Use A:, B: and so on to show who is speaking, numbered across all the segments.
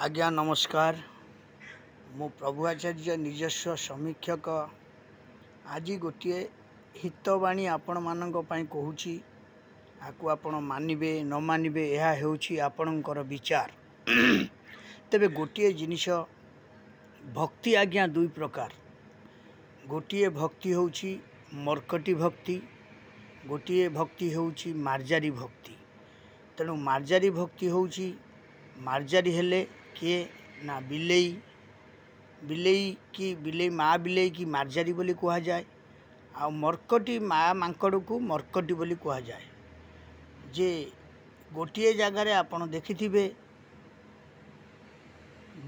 A: आज्ञा नमस्कार। मु प्रभु आचार्य निजस्व समीक्षक आज गोटे हितवाणी आपण मानक पई कहूची। आकु आपण मानिबे न मानिबे यह हेउची आपणकर विचार। तेबे गोटे जिनिष भक्ति आज्ञा दुई प्रकार। गोटे भक्ति होउची मर्कटी भक्ति, गोटे भक्ति होउची मार्जारी भक्ति। तेणु मार्जारी भक्ति होउची मार्जारी हेले किए ना बिलेई बिलेई की बिलेई माँ बिलेई की मार्जारी बोली कहा जाए। आ मर्कटी माँ मांकड़ को मर्कटी बोली कहा जाए। जे गोटे जगार आपण देखिथिबे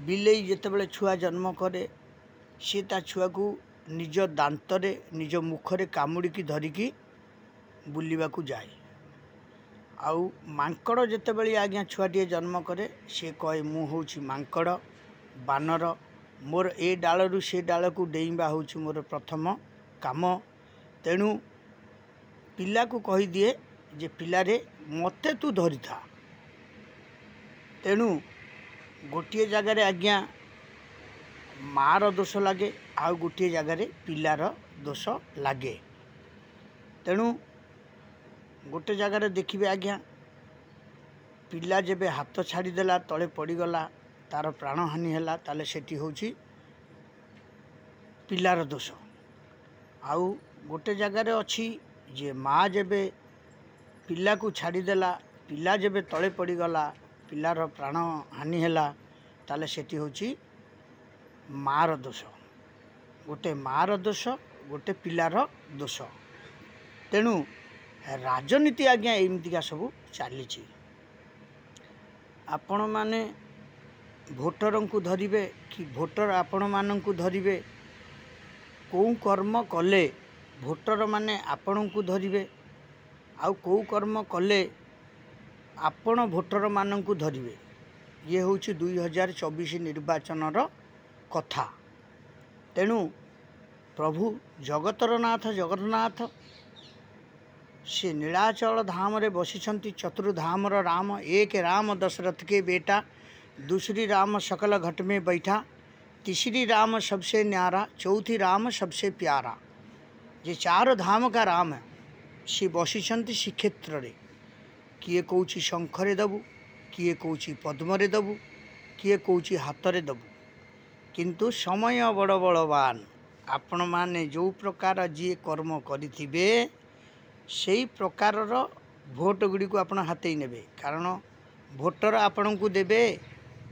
A: बिलेई जेतेबेले छुआ जन्म करे सी ता छुआ को निज दांतरे निज मुखरे कामुड़ी धरिकी बुलिबाकू जाए। आउ मांकड़ जेतेबेले आज्ञा छुआटे जन्म करे सी कहे मु होउची मांकड़ बानर, मोर ए डालू से डाल को डेइबा होउची मोर प्रथम काम। तेणु पिला को कही दिए जे पिलारे मते तू धरी था। तेणु गोटे जगार आज्ञा मार दोष लगे, आउ गोटे जगार पिलार दोष लगे। तेणु गोटे जगार देखिए आज्ञा पिला जेबे हाथ छाड़देला तले पड़गला तार प्राणहानि है ताले सेठी होची पिलार दोष। आउ गोटे जगार अच्छी जे माँ जेबे पिला को छाड़देला पिला जेबे तले पड़गला पिलार प्राणहानि है ताले सेठी होची मार दोष। गोटे मार दोष गोटे पिलार दोष। तेणु राजनीति आज्ञा एमतीका सब चली। आपण माने भोटर को धरिबे कि भोटर आपण मान को धरिबे कौ कर्म कले भोटर माने आपण को धरिबे आउ कौ कर्म कले आपण भोटर मान को धरिबे। ये होची 2024 निर्वाचन कथा। तेणु प्रभु जगतर नाथ जगन्नाथ से नीलाचल धाम रे बसिछंती। चतुर्धाम राम, एक राम दशरथ के बेटा, दूसरी राम सकल घट में बैठा, तीसरी राम सबसे न्यारा, चौथी राम सबसे प्यारा। ये चार धाम का राम है सी बसिछंती श्रीक्षेत्र रे। किए कौची शंखरे दबु, किए कौची पद्मरे दबु, किए कौची हाथरे दबु। किंतु समय बड़ बलवान। आपण माने जो प्रकार जी कर्म करिथिबे सेई प्रकार भोट गुड़ी को आपण हाथई नेबे। कारण भोटर आपण को देबे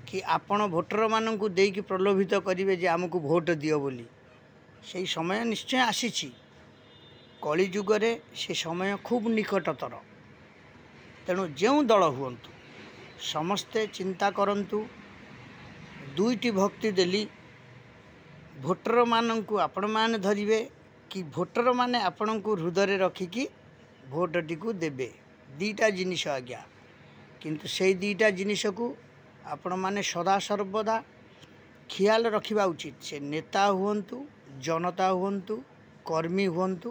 A: कि आपण भोटर मान को देकी प्रलोभित करिवे जे आमको भोट दियो बोली। सेई समय निश्चय आसीछि। कली जुगरे से समय खूब निकटतर। तेणु जो दल हुंतु समस्ते चिंता करंतु। दुईटी भक्ति देली भोटर मान को आपण मान धरिवे कि भोटर माने आपण को हृदय रखिकी भोटटी को देबे। दीटा जिनिष आज्ञा। किंतु से दीटा जिनिष को आपण माने सदा सर्वदा ख्याल रखिबा उचित। से नेता हुंतु, जनता हुंतु, कर्मी हुंतु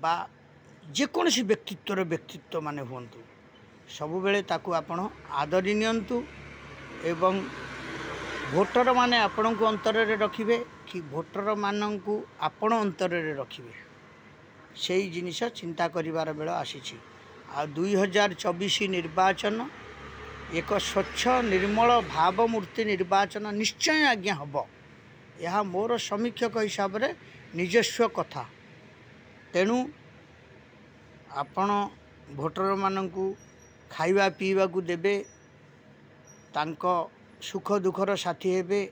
A: बा जेकोसी व्यक्तित्व माने हुंतु, सबु बेले ताकू आपण आदरी नियंतु। एवं भोटर माने आपण को अंतर रे रखिबे कि भोटर मान को आपण अंतर रे रखिबे। से जिनिष चिंता करिवार बेला आसीछि। आ 2024 निर्वाचन एक स्वच्छ निर्मल भावमूर्ति निर्वाचन निश्चय आज्ञा हब। यह मोर समीक्षक हिसाब रे निजस्व कथा। तेणु आपण भोटर मानू खाइबा पीवा को देबे, तांको सुख दुखर साथी हेबे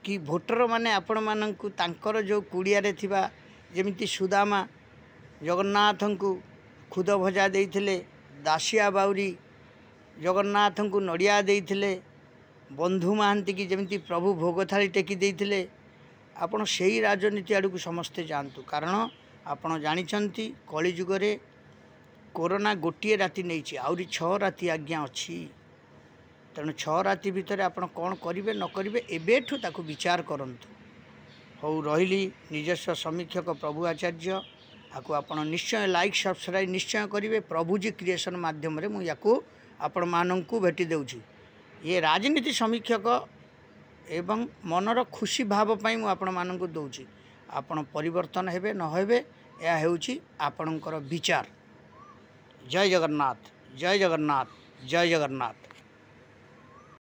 A: कि भोटर माने आपण मानू तांकर जो कुड़िया रे थिबा जेमिति सुदामा जगन्नाथ को खुद भजा देइथिले, दासिया बाउरी जगन्नाथ को नड़िया देइथिले, बंधु महांती की जमिति प्रभु भोग थाली टेकी देइथिले। आपण सेही राजनीति आड़ को समस्ते जानतु। कारण आपण जानिछंती कली जुगरे कोरोना गोटे राति नहीं आउरी 6 राति आज्ञा अच्छी। तेणु 6 राति भितर आपण कौन करेंगे न करेंगे एबेठू ताकू विचार करंतु। हौ रही निजस्व समीक्षक प्रभु आचार्य। आपको आपण निश्चय लाइक सब्सक्राइब निश्चय करेंगे। प्रभुजी क्रिएशन माध्यम रे मु याकू आपण माननकू भेटी देउची। ये राजनीति समीक्षक एवं मनर खुशी भाव पाई मु आपण मानक दौची आपण परिवर्तन हेबे न हेबे या हेउची आपणकर विचार। जय जगन्नाथ, जय जगन्नाथ, जय जगन्नाथ।